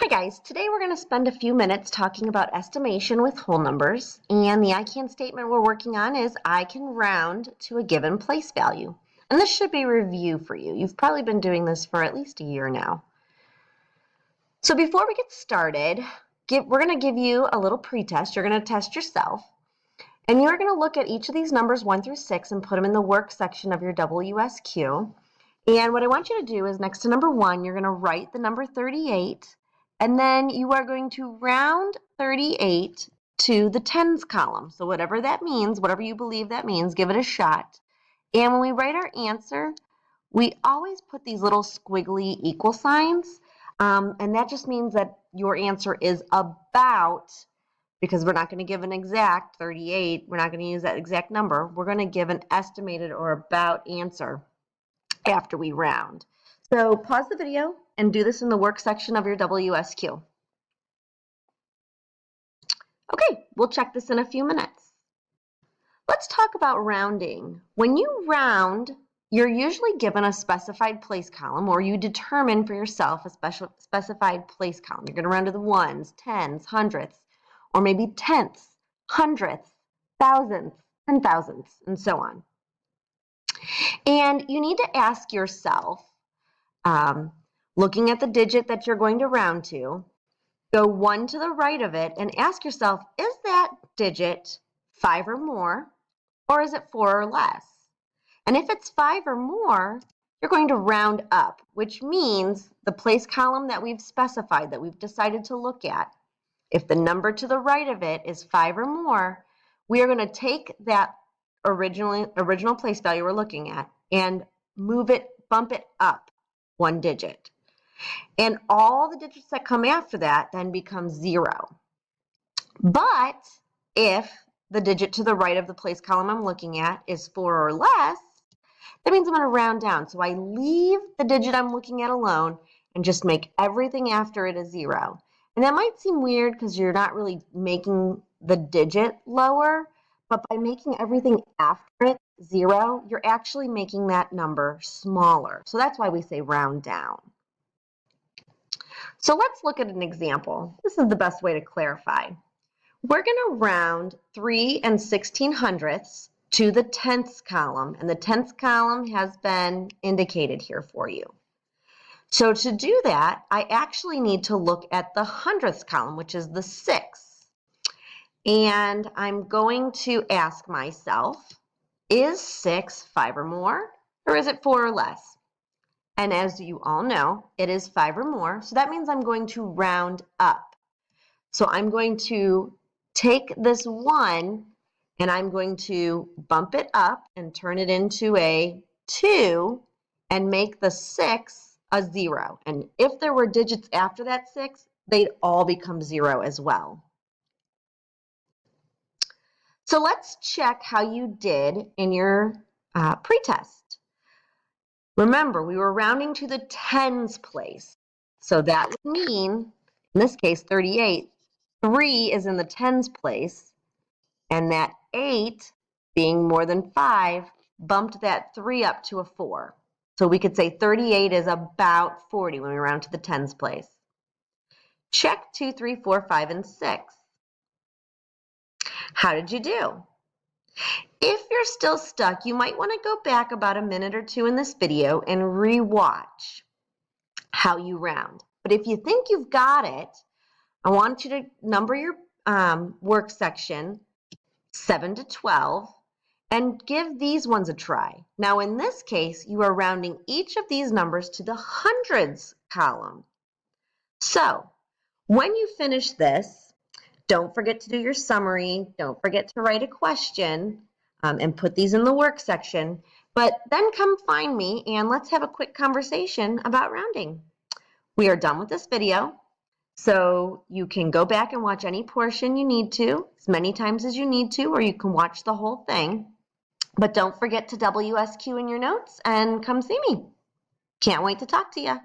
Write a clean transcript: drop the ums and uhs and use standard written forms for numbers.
Hi guys, today we're going to spend a few minutes talking about estimation with whole numbers, and the I can statement we're working on is I can round to a given place value. And this should be review for you. You've probably been doing this for at least a year now. So before we get started, we're going to give you a little pretest. You're going to test yourself, and you're going to look at each of these numbers 1 through 6 and put them in the work section of your WSQ. And what I want you to do is next to number 1, you're going to write the number 38. And then you are going to round 38 to the tens column. So whatever that means, whatever you believe that means, give it a shot. And when we write our answer, we always put these little squiggly equal signs. And that just means that your answer is about, because we're not going to give an exact 38, we're not going to use that exact number. We're going to give an estimated or about answer after we round. So pause the video and do this in the work section of your WSQ. Okay, we'll check this in a few minutes. Let's talk about rounding. When you round, you're usually given a specified place column, or you determine for yourself a specified place column. You're going to round to the ones, tens, hundredths, or maybe tenths, hundredths, thousandths, and thousandths, and so on. And you need to ask yourself, looking at the digit that you're going to round to, go 1 to the right of it and ask yourself, is that digit 5 or more, or is it 4 or less? And if it's 5 or more, you're going to round up, which means the place column that we've specified, that we've decided to look at, if the number to the right of it is 5 or more, we are going to take that original place value we're looking at and bump it up 1 digit. And all the digits that come after that then become 0. But if the digit to the right of the place column I'm looking at is 4 or less, that means I'm going to round down. So I leave the digit I'm looking at alone and just make everything after it a 0. And that might seem weird because you're not really making the digit lower, but by making everything after it 0, you're actually making that number smaller. So that's why we say round down. So let's look at an example. This is the best way to clarify. We're going to round 3 16/100ths to the tenths column, and the tenths column has been indicated here for you. So to do that, I actually need to look at the hundredths column, which is the 6. And I'm going to ask myself, is 6 5 or more, or is it 4 or less? And as you all know, it is 5 or more, so that means I'm going to round up. So I'm going to take this 1 and I'm going to bump it up and turn it into a 2 and make the 6 a 0. And if there were digits after that 6, they'd all become 0 as well. So let's check how you did in your pretest. Remember, we were rounding to the tens place. So that would mean, in this case, 38, 3 is in the tens place, and that 8, being more than 5, bumped that 3 up to a 4. So we could say 38 is about 40 when we round to the tens place. Check 2, 3, 4, 5, and 6. How did you do? If you're still stuck, you might want to go back about a minute or 2 in this video and re-watch how you round. But if you think you've got it, I want you to number your work section 7 to 12 and give these ones a try. Now in this case, you are rounding each of these numbers to the hundreds column. So when you finish this, don't forget to do your summary. Don't forget to write a question and put these in the work section. But then come find me and let's have a quick conversation about rounding. We are done with this video. So you can go back and watch any portion you need to, as many times as you need to, or you can watch the whole thing. But don't forget to WSQ in your notes and come see me. Can't wait to talk to you.